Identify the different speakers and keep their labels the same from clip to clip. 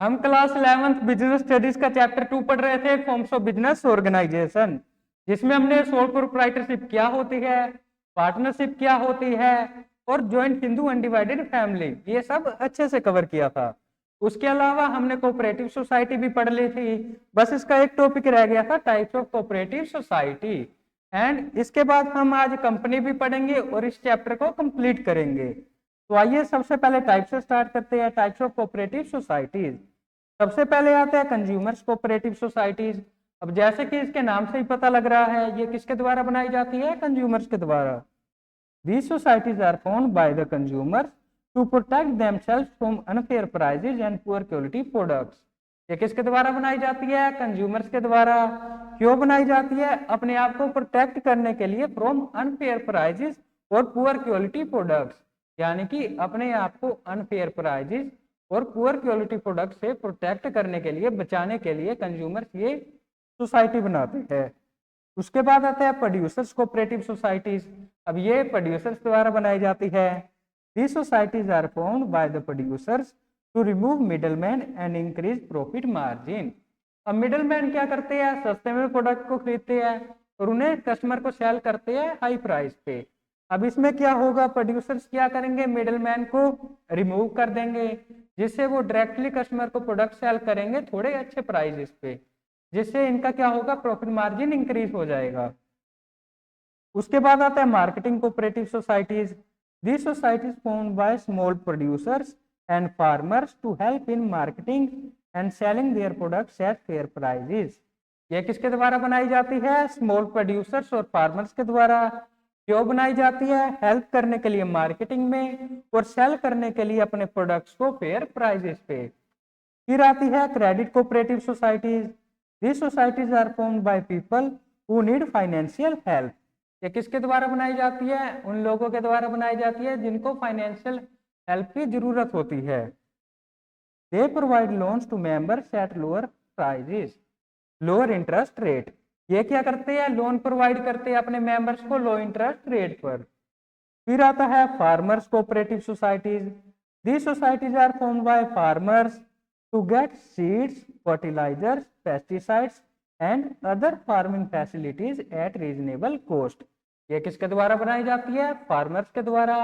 Speaker 1: हम class 11th business studies का chapter 2 पढ़ रहे थे, फॉर्म्स ऑफ बिजनेस ऑर्गेनाइजेशन, जिसमें हमने सोल प्रोप्राइटरशिप क्या होती है, पार्टनरशिप क्या होती है और ज्वाइंट हिंदू अनडिवाइडेड फैमिली, ये सब अच्छे से कवर किया था। उसके अलावा हमने कोऑपरेटिव सोसाइटी भी पढ़ ली थी। बस इसका एक टॉपिक रह गया था, types of cooperative society. And इसके बाद हम आज कंपनी भी पढ़ेंगे और इस चैप्टर को कंप्लीट करेंगे। तो आइए सबसे पहले टाइप से स्टार्ट करते हैं, टाइप्स ऑफ कोऑपरेटिव सोसाइटीज। सबसे पहले आता है कंज्यूमर्स कोऑपरेटिव सोसाइटीज। अब जैसे कि इसके नाम से ही पता लग रहा है, ये किसके द्वारा बनाई जाती है? कंज्यूमर्स के द्वारा। These societies are formed by the consumers to protect themselves from unfair prices and poor quality products. ये किसके द्वारा बनाई जाती है? कंज्यूमर्स के द्वारा। क्यों बनाई जाती है? अपने आप को प्रोटेक्ट करने के लिए फ्रॉम अनफेयर प्राइजेस और पुअर क्वालिटी प्रोडक्ट्स, यानी कि अपने आप को अनफेयर प्राइजेस और पुअर क्वालिटी प्रोडक्ट से प्रोटेक्ट करने के लिए, बचाने के लिए कंज्यूमर्स ये सोसाइटी बनाते हैं। उसके बाद आता है प्रोड्यूसर्स कोऑपरेटिव सोसाइटीज। अब ये प्रोड्यूसर्स द्वारा बनाई जाती है। These societies are formed by the producers to remove middlemen and increase profit margin. अब मिडलमैन क्या करते हैं? सस्ते में प्रोडक्ट को खरीदते हैं और उन्हें कस्टमर को सेल करते हैं हाई प्राइस पे। अब इसमें क्या होगा? प्रोड्यूसर्स क्या करेंगे? मिडलमैन को रिमूव कर देंगे, जिससे वो डायरेक्टली कस्टमर को प्रोडक्ट सेल करेंगे थोड़े अच्छे प्राइस पे, जिससे इनका क्या होगा? प्रॉफिट मार्जिन इंक्रीज हो जाएगा। उसके बाद आता है marketing cooperative societies. These societies formed by small producers and farmers to help in marketing and selling their products at fair prices. ये किसके द्वारा बनाई जाती है? स्मॉल प्रोड्यूसर्स और फार्मर्स के द्वारा। क्यों बनाई जाती है? हेल्प करने के लिए मार्केटिंग में और सेल करने के लिए अपने प्रोडक्ट्स को फेयर प्राइसेस पे। फिर आती है credit cooperative societies. These societies are formed by people who need financial help. ये किसके द्वारा बनाई जाती है? उन लोगों के द्वारा बनाई जाती है जिनको फाइनेंशियल हेल्प की जरूरत होती है। They provide loans to members at lower prices, lower interest rate. ये क्या करते हैं? लोन प्रोवाइड करते हैं अपने मेंबर्स को लो इंटरेस्ट रेट पर। फिर आता है farmers cooperative societies. These societies are formed by farmers to get seeds, fertilizers, pesticides and other farming facilities at reasonable cost. ये किसके द्वारा बनाई जाती है? फार्मर्स के द्वारा।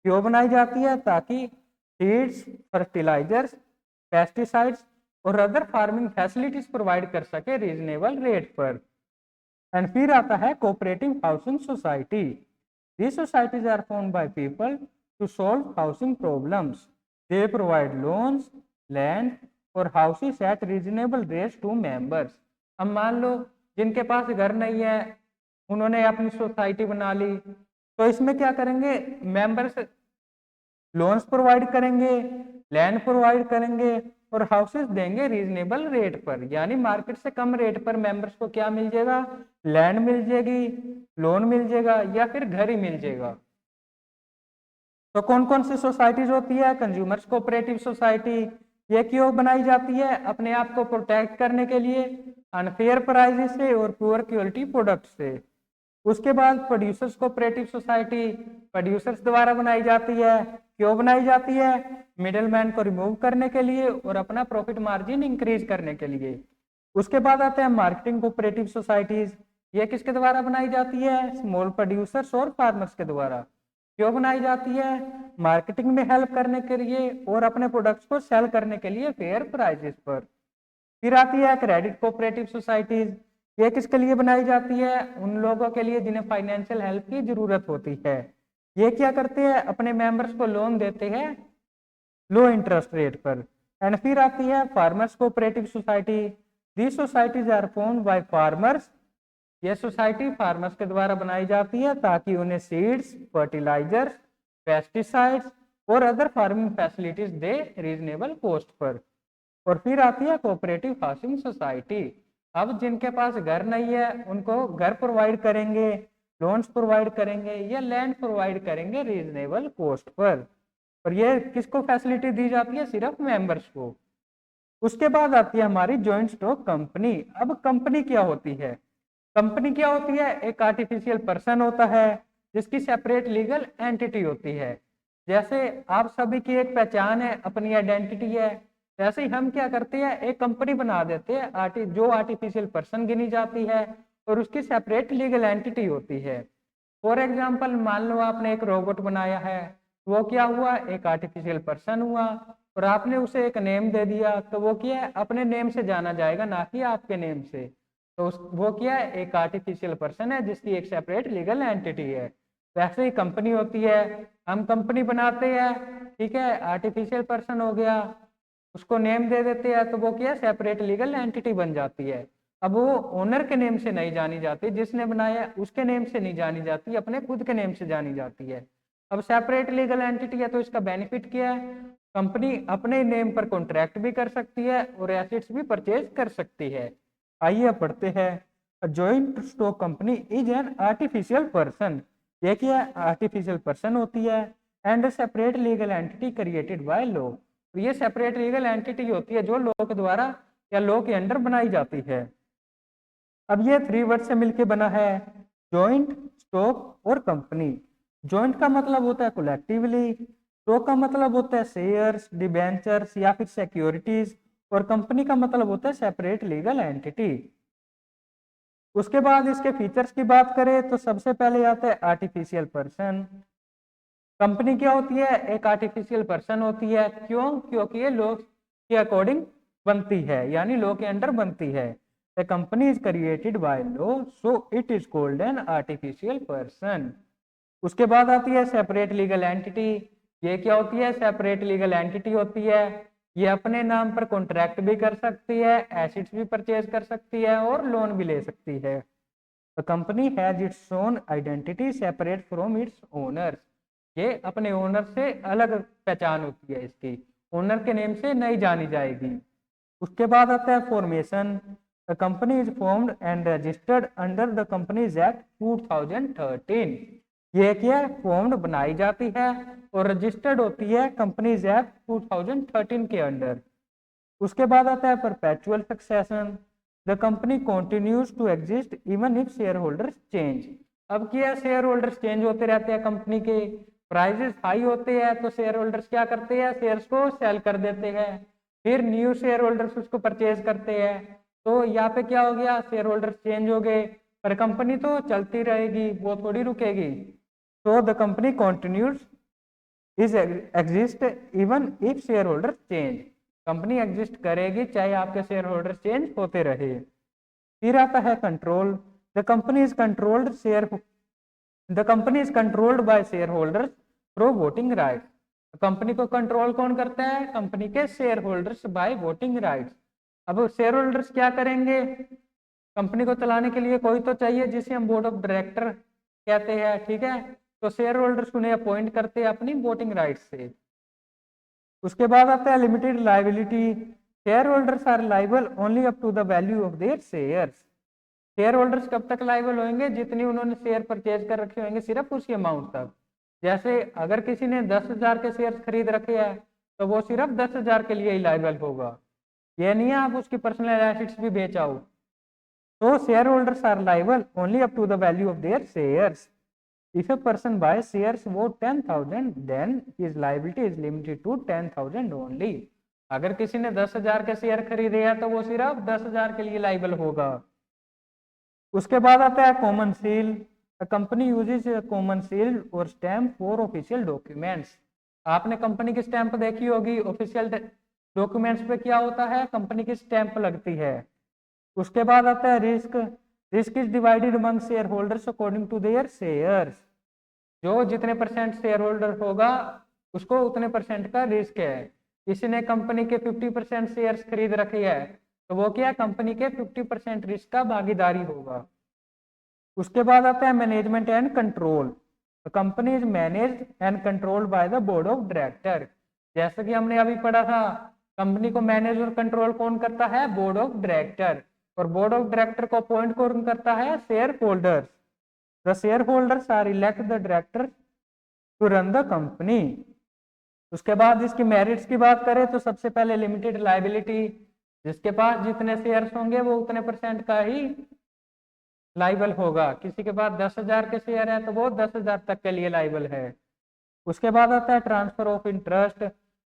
Speaker 1: क्यों बनाई जाती है? ताकि सीड्स, फर्टिलाइजर्स, पेस्टिसाइड्स और अदर फार्मिंग फैसिलिटीज प्रोवाइड कर सके रीजनेबल रेट पर। एंड फिर आता है cooperative housing society. These societies are formed by people to solve housing problems. They provide loans, land और houses at reasonable rates to members. अब मान लो जिनके पास घर नहीं है, उन्होंने अपनी सोसाइटी बना ली, तो इसमें क्या करेंगे? मेंबर्स लोन्स प्रोवाइड करेंगे, लैंड प्रोवाइड करेंगे और हाउसेस देंगे रीजनेबल रेट पर, यानी मार्केट से कम रेट पर मेंबर्स को क्या मिल जाएगा? लैंड मिल जाएगी, लोन मिल जाएगा या फिर घर ही मिल जाएगा। तो कौन कौन सी सोसाइटीज होती है? Consumers cooperative society. ये क्यों बनाई जाती है? अपने आप को प्रोटेक्ट करने के लिए अनफेयर प्राइसेस से और पुअर क्वालिटी प्रोडक्ट से। उसके बाद प्रोड्यूसर्स कोऑपरेटिव सोसाइटी, प्रोड्यूसर्स द्वारा बनाई जाती है। क्यों बनाई जाती है? मिडलमैन को रिमूव करने के लिए और अपना प्रॉफिट मार्जिन इंक्रीज करने के लिए। उसके बाद आते हैं मार्केटिंग कोऑपरेटिव सोसाइटीज। ये किसके द्वारा बनाई जाती है? स्मॉल प्रोड्यूसर्स और फार्मर्स के द्वारा। क्यों बनाई जाती है? मार्केटिंग में हेल्प करने के लिए और अपने प्रोडक्ट्स को सेल करने के लिए फेयर प्राइसेस पर। फिर आती है क्रेडिट कोऑपरेटिव सोसाइटीज। ये किसके लिए बनाई जाती है? उन लोगों के लिए जिन्हें फाइनेंशियल हेल्प की जरूरत होती है। ये क्या करते हैं? अपने मेंबर्स को लोन देते हैं लो इंटरेस्ट रेट पर। एंड फिर आती है farmers cooperative society. These societies are formed by farmers. ये सोसाइटी फार्मर्स के द्वारा बनाई जाती है ताकि उन्हें सीड्स, फर्टिलाइजर्स, पेस्टिसाइड्स और अदर फार्मिंग फैसिलिटीज दे रीजनेबल कॉस्ट पर। और फिर आती है कोऑपरेटिव हाउसिंग सोसाइटी। अब जिनके पास घर नहीं है उनको घर प्रोवाइड करेंगे, लोन्स प्रोवाइड करेंगे या लैंड प्रोवाइड करेंगे रीजनेबल कॉस्ट पर। और ये किसको फैसिलिटी दी जाती है? सिर्फ मेंबर्स को। उसके बाद आती है हमारी जॉइंट स्टॉक कंपनी। अब कंपनी क्या होती है? कंपनी क्या होती है? एक आर्टिफिशियल पर्सन होता है जिसकी सेपरेट लीगल एंटिटी होती है। जैसे आप सभी की एक पहचान है, अपनी आइडेंटिटी है, जैसे ही हम क्या करते हैं, एक कंपनी बना देते हैं जो आर्टिफिशियल पर्सन गिनी जाती है और उसकी सेपरेट लीगल एंटिटी होती है। फॉर एग्जाम्पल मान लो आपने एक रोबोट बनाया है, वो क्या हुआ, एक आर्टिफिशियल पर्सन हुआ, और आपने उसे एक नेम दे दिया, तो वो क्या है, अपने नेम से जाना जाएगा, ना कि आपके नेम से। तो वो क्या है, एक आर्टिफिशियल पर्सन है जिसकी एक सेपरेट लीगल एंटिटी है। वैसे ही कंपनी होती है, हम कंपनी बनाते हैं, ठीक है, आर्टिफिशियल पर्सन हो गया, उसको नेम दे देते हैं, तो वो क्या, सेपरेट लीगल एंटिटी बन जाती है। अब वो ओनर के नेम से नहीं जानी जाती, जिसने बनाया उसके नेम से नहीं जानी जाती, अपने खुद के नेम से जानी जाती है। अब सेपरेट लीगल एंटिटी है तो इसका बेनिफिट क्या है, कंपनी अपने नेम पर कॉन्ट्रैक्ट भी कर सकती है और एसेट्स भी परचेज कर सकती है। आइए अब पढ़ते हैं। Joint stock company is an artificial person, ये क्या आर्टिफिशियल पर्सन होती है, and separate legal entity created by law. ये सेपरेट लीगल एंटिटी होती है जो लॉ के द्वारा या लॉ के अंडर बनाई जाती है। अब ये 3 वर्ड से मिलके बना है जॉइंट, स्टॉक और कंपनी। जॉइंट का मतलब होता है कलेक्टिवली, स्टॉक का मतलब होता है शेयर्स, डिबेंचर्स या फिर सिक्योरिटीज, और कंपनी का मतलब होता है सेपरेट लीगल एंटिटी। उसके बाद इसके फीचर्स की बात करें तो सबसे पहले आता है आर्टिफिशियल पर्सन। कंपनी क्या होती है, एक आर्टिफिशियल पर्सन होती है। क्यों, क्योंकि ये लॉ के अकॉर्डिंग बनती है, यानी लॉ के अंडर बनती है। The company is created by law, so it is called an artificial person. उसके बाद आती है सेपरेट लीगल एंटिटी। ये क्या होती है, सेपरेट लीगल एंटिटी होती है, ये अपने नाम पर कॉन्ट्रैक्ट भी कर सकती है, एसेट्स भी परचेज कर सकती है और लोन भी ले सकती है। The company has its own identity separate from its owners, ये अपने ओनर से अलग पहचान होती है, इसकी ओनर के नेम से नहीं जानी जाएगी। उसके बाद आता है formation. The company is formed and registered under the companies act 2013। ये क्या, फॉर्म्ड बनाई जाती है और रजिस्टर्ड होती है कंपनीज एक्ट 2013 के अंडर। उसके बाद आता है perpetual succession. The company continues to exist even if share holders change. अब क्या, शेयर होल्डर्स चेंज होते रहते हैं, कंपनी के प्राइसेस हाई होते हैं तो शेयर होल्डर्स क्या करते हैं, शेयर्स को सेल कर देते हैं, फिर न्यू शेयर होल्डर्स उसको परचेज करते हैं। तो यहाँ पे क्या हो गया, शेयर होल्डर्स चेंज हो गए, पर कंपनी तो चलती रहेगी, वो थोड़ी रुकेगी। तो the company continues is exist even if share holder change. Company exist करेगी चाहे आपके शेयर होल्डर चेंज होते रहे। फिर आता है control. The company is controlled the company is controlled by share holders through voting right. Company को control कौन करता है, कंपनी के share holders by voting rights. अब शेयर होल्डर्स क्या करेंगे, कंपनी को चलाने के लिए कोई तो चाहिए जिसे हम बोर्ड ऑफ डायरेक्टर कहते हैं, ठीक है, तो शेयर होल्डर्स उन्हें अपॉइंट करते हैं अपनी वोटिंग राइट से। उसके बाद आता है limited liability. Share holders are liable only up to the value of their shares. Share holders कब तक लाइबल होंगे, जितनी उन्होंने शेयर परचेज कर रखे होंगे, सिर्फ उसी अमाउंट तक। जैसे अगर किसी ने 10,000 के शेयर खरीद रखे हैं तो वो सिर्फ 10,000 के लिए ही लाइबल होगा, ये नहीं है आप उसकी पर्सनल एसेट्स भी बेच आओ। तो share holders are liable only up to the value of their shares. If a person buys shares worth 10,000, then his liability is limited to 10,000 only. अगर किसी ने 10,000 के शेयर खरीदे हैं तो वो सिर्फ 10,000 के लिए लाइबल होगा। उसके बाद आता है common seal. Company uses common seal और स्टैम्प फॉर ऑफिशियल डॉक्यूमेंट्स। आपने कंपनी की स्टैंप देखी होगी, ऑफिशियल डॉक्यूमेंट्स पे क्या होता है, कंपनी की स्टैंप लगती है। उसके बाद आता है risk. Risk is divided among share holders according to their shares. जो जितने परसेंट शेयर होल्डर होगा उसको उतने परसेंट का रिस्क है। किसी ने कंपनी के 50% शेयर्स खरीद रखे हैं तो वो क्या, कंपनी के 50% रिस्क का भागीदारी होगा। उसके बाद आता है management and control. Company is managed and controlled by the board of director. जैसे कि हमने अभी पढ़ा था, कंपनी को मैनेज और कंट्रोल कौन करता है, बोर्ड ऑफ डायरेक्टर, और बोर्ड ऑफ डायरेक्टर को अपॉइंट कौन करता है, shareholders. The share holders are elect the director to run the company. उसके बाद इसकी मेरिट्स की बात करें तो सबसे पहले लिमिटेड लाइबिलिटी। जिसके पास जितने शेयर्स होंगे वो उतने परसेंट का ही लाइबल होगा। किसी के पास 10,000 के शेयर है तो वो 10,000 तक के लिए लाइबल है। उसके बाद आता है transfer of interest.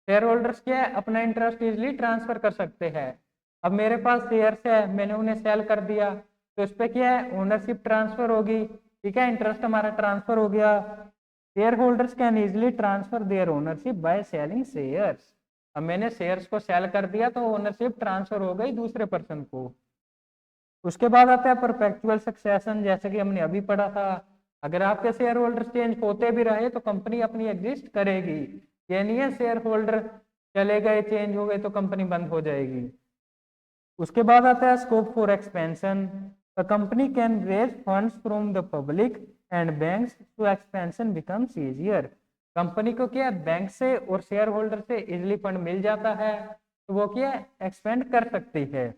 Speaker 1: Share holders क्या है, अपना इंटरेस्ट इजिली ट्रांसफर कर सकते हैं। अब मेरे पास शेयर्स है, मैंने उन्हें सेल कर दिया, तो इस पे क्या है, ओनरशिप ट्रांसफर होगी, ठीक है, इंटरेस्ट हमारा ट्रांसफर हो गया। Shareholders can easily transfer their ownership by selling shares. अब मैंने शेयर्स को सेल कर दिया तो ओनरशिप ट्रांसफर हो गई दूसरे पर्सन को। उसके बाद आता है परपेचुअल सक्सेशन, जैसे कि हमने अभी पढ़ा था, अगर आपके शेयर होल्डर चेंज होते भी रहे तो कंपनी अपनी एग्जिस्ट करेगी। ये नहीं है शेयर होल्डर चले गए, चेंज हो गए तो कंपनी बंद हो जाएगी। उसके बाद आता है scope for expansion. A company can raise funds from the public and banks so expansion becomes easier. Company को क्या बैंक से और शेयर होल्डर से इजिली फंड मिल जाता है, तो वो क्या एक्सपेंड कर सकती है।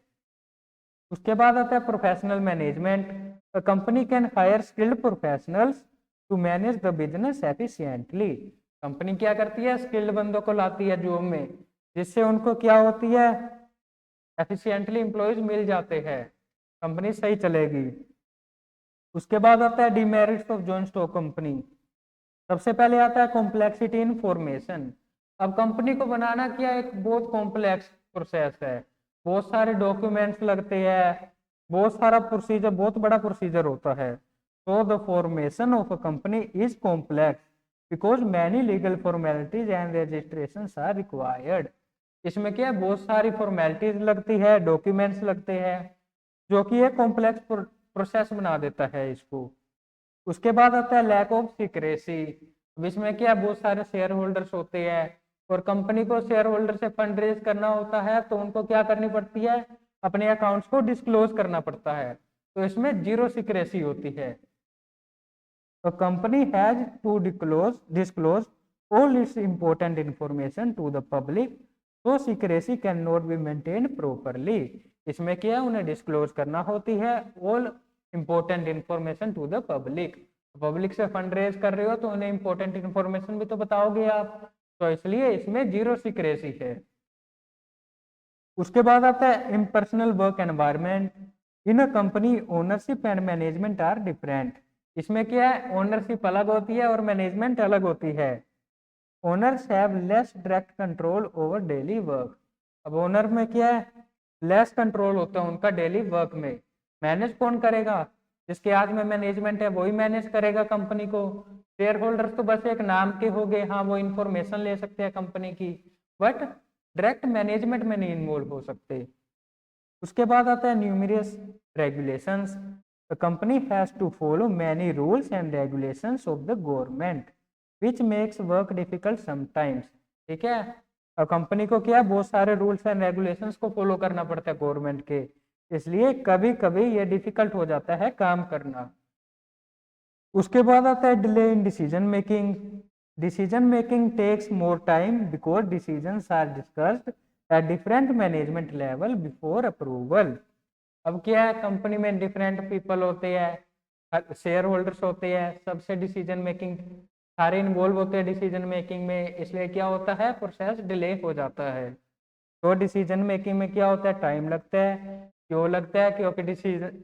Speaker 1: उसके बाद आता है professional management. A company can hire skilled professionals to manage the business efficiently. Company क्या करती है, स्किल्ड बंदों को लाती है जॉब में, जिससे उनको क्या होती है, एफिशिएंटली एम्प्लॉयज मिल जाते हैं, कंपनी सही चलेगी। उसके बाद आता है demerits of joint stock company. सबसे पहले आता है कॉम्प्लेक्सिटी इन फॉर्मेशन। अब कंपनी को बनाना क्या एक बहुत कॉम्प्लेक्स प्रोसेस है, बहुत सारे डॉक्यूमेंट्स लगते हैं, बहुत सारा प्रोसीजर, बहुत बड़ा प्रोसीजर होता है। तो the formation of a company is complex because many legal formalities and registration are required. इसमें क्या है, बहुत सारी फॉर्मेलिटीज लगती है, डॉक्यूमेंट्स लगते हैं, जो कि एक कॉम्प्लेक्स प्रोसेस बना देता है इसको। उसके बाद आता है लैक ऑफ सिक्रेसी। इसमें क्या बहुत सारे शेयर होल्डर्स होते हैं और कंपनी को शेयर होल्डर से फंड रेज करना होता है, तो उनको क्या करनी पड़ती है, अपने अकाउंट्स को डिस्क्लोज करना पड़ता है, तो इसमें जीरो सिक्रेसी होती है। तो company has to disclose all its important information to the public, तो secrecy can not be maintain properly. इसमें क्या उन्हें डिस्क्लोज करना होती है all important information to the public. Public से फंड रेज कर रहे हो तो उन्हें इंपॉर्टेंट इंफॉर्मेशन भी तो बताओगे आप, तो इसलिए इसमें जीरो सिक्रेसी है। उसके बाद आता है impersonal work environment. In a company ownership and management are different. इसमें क्या है, ओनरशिप अलग होती है और मैनेजमेंट अलग होती है। Owners have less direct control over daily work. अब ओनर में क्या है, लेस कंट्रोल होता है उनका डेली वर्क में। मैनेज कौन करेगा, जिसके हाथ में मैनेजमेंट है वही मैनेज करेगा कंपनी को। शेयर होल्डर्स तो बस एक नाम के हो गए, हाँ वो इंफॉर्मेशन ले सकते हैं कंपनी की, बट डायरेक्ट मैनेजमेंट में नहीं इन्वॉल्व हो सकते। उसके बाद आता है numerous regulations. The company has to follow many rules and regulations of the government which makes work difficult sometimes. ठीक है, और कंपनी को क्या बहुत सारे रूल्स एंड रेगुलेशंस को फॉलो करना पड़ता है गवर्नमेंट के, इसलिए कभी कभी ये डिफिकल्ट हो जाता है काम करना। उसके बाद आता है delay in decision making. Decision making takes more time because decisions are discussed at different management level before approval. अब क्या है, कंपनी में डिफरेंट पीपल होते हैं, शेयर होल्डर्स होते हैं, सबसे डिसीजन मेकिंग सारे इन्वॉल्व होते हैं डिसीजन मेकिंग में, इसलिए क्या होता है, प्रोसेस डिले हो जाता है। तो डिसीजन मेकिंग में क्या होता है, टाइम लगता है। क्यों लगता है, क्योंकि डिसीजन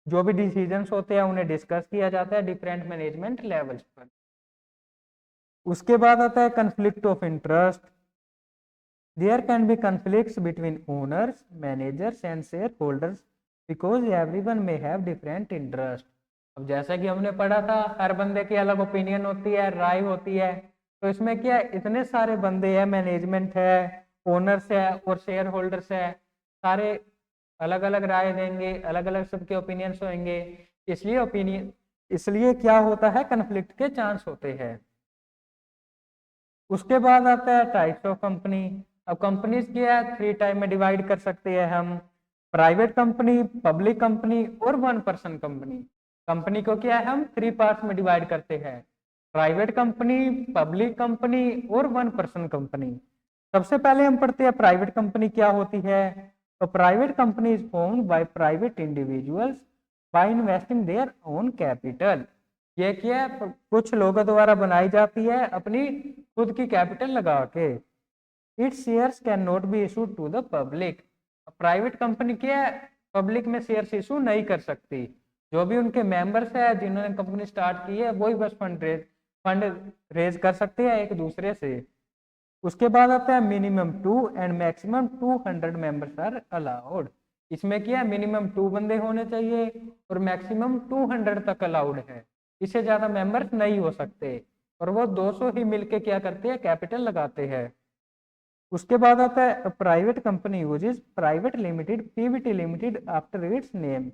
Speaker 1: जो भी डिसीजंस होते हैं उन्हें डिस्कस किया जाता है डिफरेंट मैनेजमेंट लेवल्स पर। उसके बाद आता है conflict of interest. There can be conflicts between owners, managers and shareholders because everyone may have different interest. अब जैसा कि हमने पढ़ा था, हर बंदे की अलग ओपिनियन होती है, राय होती है, तो इसमें क्या इतने सारे बंदे हैं, मैनेजमेंट है, ओनर्स है और शेयर होल्डर्स है, सारे अलग अलग राय देंगे, अलग अलग सबके ओपिनियंस होंगे, इसलिए क्या होता है, कन्फ्लिक्ट के चांस होते हैं। उसके बाद आता है टाइप्स ऑफ कंपनी। अब कंपनीज क्या है, 3 टाइप में डिवाइड कर सकते हैं हम, प्राइवेट कंपनी, पब्लिक कंपनी और 1 पर्सन कंपनी। कंपनी को क्या है, हम 3 पार्ट्स में डिवाइड करते हैं, प्राइवेट कंपनी, पब्लिक कंपनी और 1 पर्सन कंपनी। सबसे पहले हम पढ़ते हैं प्राइवेट कंपनी क्या होती है। तो private company is formed by private individuals by investing their own capital. ये क्या है, कुछ लोगों द्वारा बनाई जाती है अपनी खुद की कैपिटल लगा के। Its shares can not be issued to the public. Private company क्या है, पब्लिक में शेयर्स इशू नहीं कर सकती, जो भी उनके मेंबर्स है जिन्होंने कंपनी स्टार्ट की है वही बस फंड रेज कर सकते हैं एक दूसरे से। उसके बाद आता है minimum 2 and maximum 200 members are allowed. इसमें क्या है, मिनिमम 2 बंदे होने चाहिए और मैक्सिमम 200 तक अलाउड है, इससे ज्यादा मेंबर्स नहीं हो सकते। और वो 200 ही मिलके क्या करते हैं, कैपिटल लगाते हैं। उसके बाद आता है private company uses private limited Pvt limited after it's name.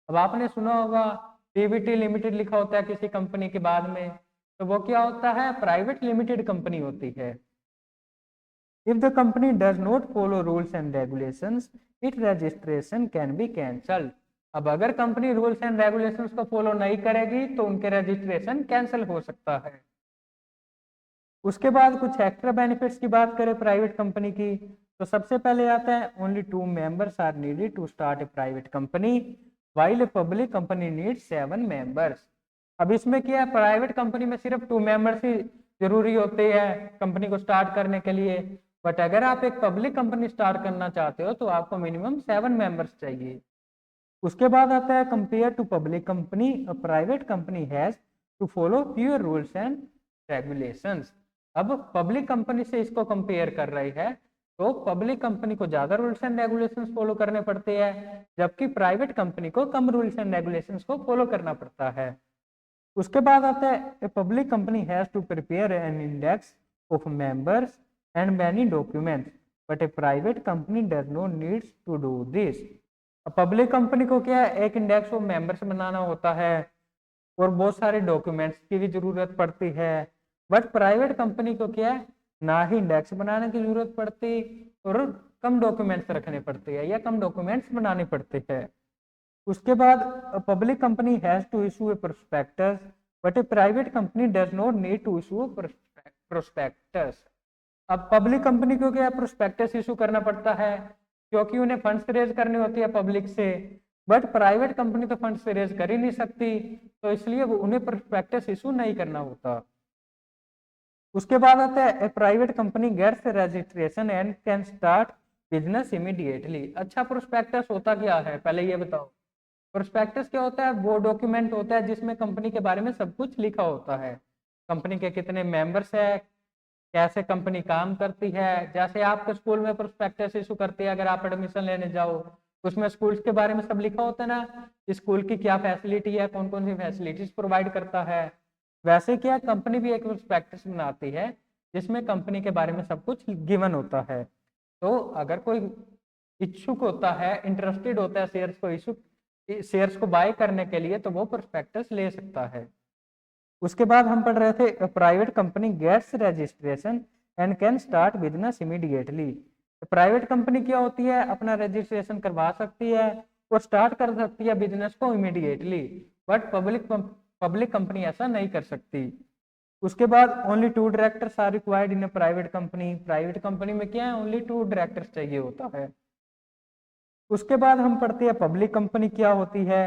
Speaker 1: अब आपने सुना होगा पीवीटी लिमिटेड लिखा होता है किसी कंपनी के बाद में, तो वो क्या होता है, प्राइवेट लिमिटेड कंपनी होती है। If the company does not follow rules and regulations, its registration can be cancelled. अब अगर कंपनी रूल्स एंड रेगुलेशंस को फॉलो नहीं करेगी तो उनके रजिस्ट्रेशन कैंसिल हो सकता है। उसके बाद कुछ एक्स्ट्रा बेनिफिट्स की बात करें प्राइवेट कंपनी की, तो सबसे पहले आता है only 2 members are needed to start a private company while a public company needs 7 members. अब इसमें क्या है, प्राइवेट कंपनी में सिर्फ 2 मेंबर्स ही जरूरी होते हैं कंपनी को स्टार्ट करने के लिए, बट अगर आप एक पब्लिक कंपनी स्टार्ट करना चाहते हो तो आपको मिनिमम 7 मेंबर्स चाहिए। उसके बाद आता है compare to public company, a private company has to follow fewer rules and regulations. अब पब्लिक कंपनी से इसको कंपेयर कर रही है, तो पब्लिक कंपनी को ज्यादा रूल्स एंड रेगुलेशंस फॉलो करने पड़ते हैं, जबकि प्राइवेट कंपनी को कम रूल्स एंड रेगुलेशंस को फॉलो करना पड़ता है। उसके बाद आता है a public company has to prepare an index of members and many documents, but a private company does not needs to do this. Public company को क्या है, एक इंडेक्स ऑफ मेंबर्स बनाना होता है और बहुत सारे डॉक्यूमेंट्स की भी जरूरत पड़ती है, बट प्राइवेट कंपनी को क्या है, ना ही इंडेक्स बनाने की जरूरत पड़ती और कम डॉक्यूमेंट्स रखने पड़ते हैं या कम डॉक्यूमेंट्स बनाने पड़ते हैं। उसके बाद public company has to issue a prospectus, but a private company does not need to issue prospectus. अब पब्लिक कंपनी को क्या प्रोस्पेक्टस इशू करना पड़ता है क्योंकि उन्हें फंड्स रेज करनी होती है पब्लिक से, बट प्राइवेट कंपनी तो फंड्स रेज कर ही नहीं सकती, तो इसलिए वो उन्हें प्रोस्पेक्टस इशू नहीं करना होता। उसके बाद आता है private company gets registration and can start business immediately. अच्छा, प्रोस्पेक्टस होता क्या है, पहले ये बताओ। प्रोस्पेक्टस क्या होता है, वो डॉक्यूमेंट होता है जिसमें कंपनी के बारे में सब कुछ लिखा होता है, कंपनी के कितने मेंबर्स है, कैसे कंपनी काम करती है। जैसे आपके स्कूल में प्रोस्पेक्टस इशू करती है अगर आप एडमिशन लेने जाओ, उसमें स्कूल्स के बारे में सब लिखा होता है ना, स्कूल की क्या फैसिलिटी है, कौन कौन सी फैसिलिटीज प्रोवाइड करता है। वैसे क्या कंपनी भी एक प्रोस्पेक्टस बनाती है जिसमें कंपनी के बारे में सब कुछ गिवन होता है। तो अगर कोई इच्छुक होता है, इंटरेस्टेड होता है शेयर्स को बाय करने के लिए, तो वो प्रोस्पेक्टस ले सकता है। उसके बाद हम पढ़ रहे थे private company gets registration and can start business immediately. Private company क्या होती है, अपना रजिस्ट्रेशन करवा सकती है और स्टार्ट कर सकती है बिजनेस को इमीडिएटली, बट पब्लिक कंपनी ऐसा नहीं कर सकती। उसके बाद only 2 directors are required in a private company. Private company में क्या है, ओनली 2 डायरेक्टर्स चाहिए होता है। उसके बाद हम पढ़ते हैं पब्लिक कंपनी क्या होती है।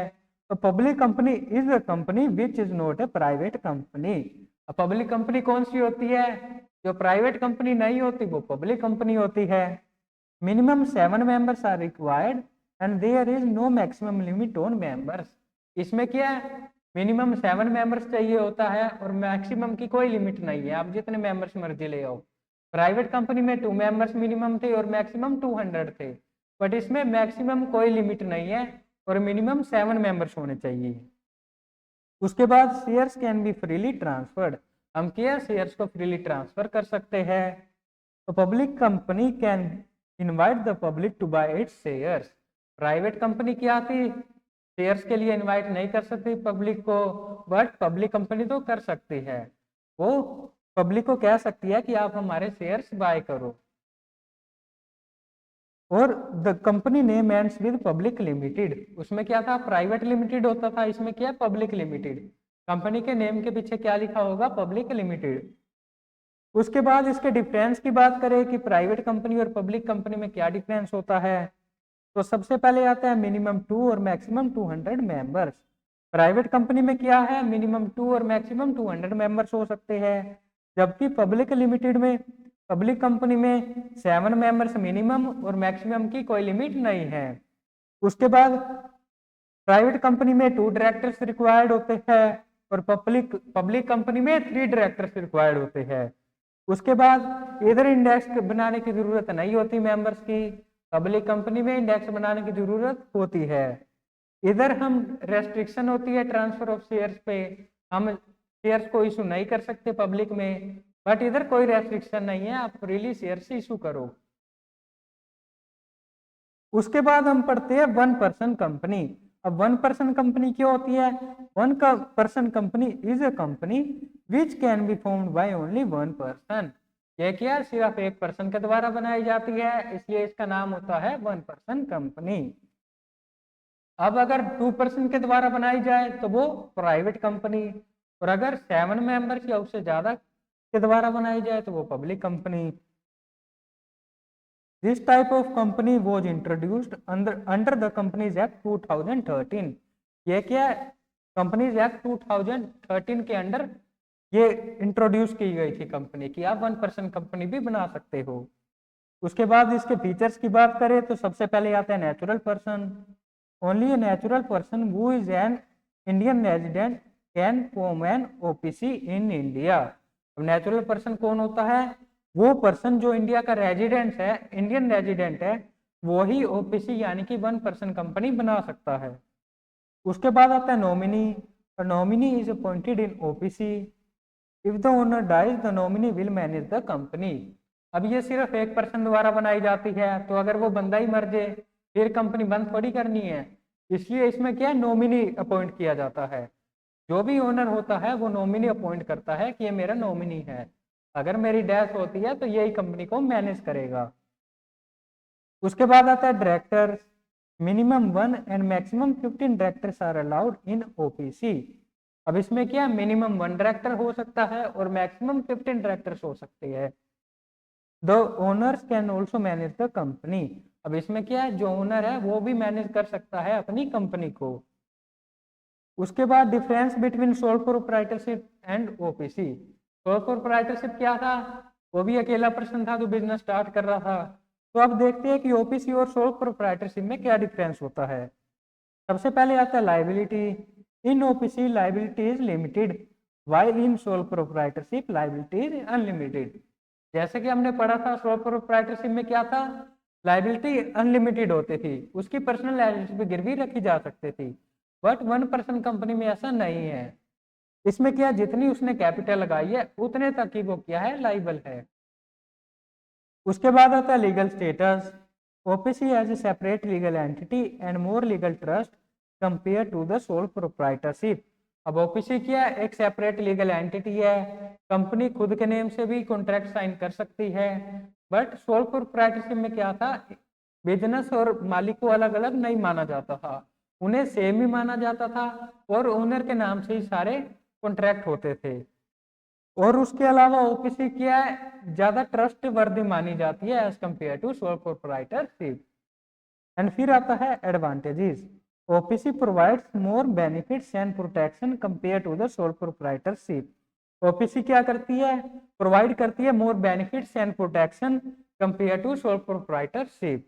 Speaker 1: तो public company is a company which is not a private company. Public company कौन सी होती है, जो प्राइवेट कंपनी नहीं होती वो पब्लिक कंपनी होती है। Minimum 7 members are required and there is no maximum limit on members. इसमें क्या है, मिनिमम 7 मेंबर्स चाहिए होता है और मैक्सिमम की कोई लिमिट नहीं है, आप जितने मेंबर्स मर्जी ले आओ। प्राइवेट कंपनी में 2 मेंबर्स मिनिमम थे और मैक्सिमम 200 थे, बट इसमें मैक्सिमम कोई लिमिट नहीं है और मिनिमम 7 मेंबर्स होने चाहिए। उसके बाद shares can be freely transferred. हम क्या शेयर्स को फ्रीली ट्रांसफर कर सकते हैं। तो public company can invite the public to buy its shares. Private company क्या थी, शेयर्स के लिए इनवाइट नहीं कर सकती पब्लिक को, बट पब्लिक कंपनी तो कर सकती है। वो पब्लिक को कह सकती है कि आप हमारे शेयर्स बाय करो। और the company name ends with public limited. उसमें क्या था, प्राइवेट लिमिटेड होता था, इसमें क्या पब्लिक लिमिटेड। कंपनी के नेम के पीछे क्या लिखा होगा, पब्लिक लिमिटेड। उसके बाद इसके डिफरेंस की बात करें कि प्राइवेट कंपनी और पब्लिक कंपनी में क्या डिफरेंस होता है, तो सबसे पहले आता है मिनिमम 2 और मैक्सिमम 200 मेंबर्स। प्राइवेट कंपनी में क्या है, मिनिमम 2 और मैक्सिमम 200 मेंबर्स हो सकते हैं, जबकि पब्लिक कंपनी में 7 मेंबर्स मिनिमम और मैक्सिमम की कोई लिमिट नहीं है। उसके बाद प्राइवेट कंपनी में 2 डायरेक्टर्स रिक्वायर्ड होते हैं और पब्लिक कंपनी में 3 डायरेक्टर्स रिक्वायर्ड होते हैं। उसके बाद इधर इंडेक्स बनाने की जरूरत नहीं होती मेंबर्स की, पब्लिक कंपनी में इंडेक्स बनाने की जरूरत होती है। इधर हम रेस्ट्रिक्शन होती है ट्रांसफर ऑफ शेयर्स पे, हम शेयर्स को इशू नहीं कर सकते पब्लिक में, बट इधर कोई रेस्ट्रिक्शन नहीं है, आप फ्रीली शेयर्स इशू करो। उसके बाद हम पढ़ते हैं वन पर्सन कंपनी। अब वन पर्सन कंपनी क्या होती है? One person company is a company which can be formed by only one person. ये क्या सिर्फ एक पर्सन के द्वारा बनाई जाती है, इसलिए इसका नाम होता है वन पर्सन कंपनी। अब अगर 2% के द्वारा बनाई जाए तो वो प्राइवेट कंपनी, और अगर 7 मेंबर्स या उससे ज्यादा के द्वारा बनाई जाए तो वो public company. This type of company was introduced under the companies act 2013। ये क्या कंपनीज एक्ट 2013 के अंडर ये इंट्रोड्यूस की गई थी कंपनी की, आप 1% कंपनी भी बना सकते हो। उसके बाद इसके फीचर्स की बात करें तो सबसे पहले आता है natural person. Only a natural person who is an Indian resident can form an OPC in India. अब नेचुरल पर्सन कौन होता है? वो पर्सन जो इंडिया का रेजिडेंट है, इंडियन रेजिडेंट है, वो ही ओपीसी यानी कि 1% कंपनी बना सकता है। उसके बाद आता है nominee. Nominee is appointed in OPC. If the owner dies the nominee will manage the company. अब ये सिर्फ एक पर्सन द्वारा बनाई जाती है, तो अगर वो बंदा ही मर जाए फिर कंपनी बंद थोड़ी करनी है, इसलिए इसमें क्या नॉमिनी अपॉइंट किया जाता है। जो भी ओनर होता है वो नॉमिनी अपॉइंट करता है कि ये मेरा नॉमिनी है, अगर मेरी डेथ होती है तो यही कंपनी को मैनेज करेगा। उसके बाद आता है director. Minimum 1 and maximum 15 directors are allowed in OPC. अब इसमें क्या मिनिमम 1 डायरेक्टर हो सकता है और मैक्सिमम 15 डायरेक्टर्स हो सकते हैं। The owners can also manage the company. अब इसमें क्या है, जो ओनर है वो भी मैनेज कर सकता है अपनी कंपनी को। उसके बाद difference between soul proprietorship and OPC. Sole proprietorship क्या था? वो भी अकेला पर्सन था जो बिजनेस स्टार्ट कर रहा था। तो अब देखते हैं कि ओपीसी और सोल प्रोप्राइटरशिप में क्या डिफरेंस होता है। सबसे पहले आता है liability. In OPC liability is limited while in sole proprietorship liability is unlimited. जैसे कि हमने पढ़ा था सोल प्रोप्राइटरशिप में क्या था, लाइबिलिटी अनलिमिटेड होती थी, उसकी पर्सनल लाइबिलिटी पे गिरवी रखी जा सकती थी, बट 1% कंपनी में ऐसा नहीं है। इसमें क्या जितनी उसने कैपिटल लगाई है उतने तक ही वो क्या है लाइबल है। उसके बाद आता है legal status. OPC as a separate legal entity and more legal trust compare to the sole proprietorship. अब ओपीसी क्या है, एक सेपरेट लीगल एंटिटी है, कंपनी खुद के नेम से भी कॉन्ट्रैक्ट साइन कर सकती है, बट सोल प्रोप्राइटरशिप में क्या था, बिजनेस और मालिक को अलग अलग नहीं माना जाता था, उन्हें सेम ही माना जाता था और ओनर के नाम से ही सारे कॉन्ट्रैक्ट होते थे। और उसके अलावा ओपीसी क्या है, ज्यादा ट्रस्ट वर्दी मानी जाती है as compare to sole proprietorship. And फिर आता है advantages. OPC provides more benefits and protection compare to the sole proprietorship. OPC क्या करती है, प्रोवाइड करती है more benefits and protection compare to sole proprietorship.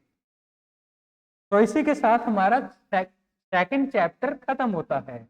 Speaker 1: तो इसी के साथ हमारा सेकंड चैप्टर खत्म होता है।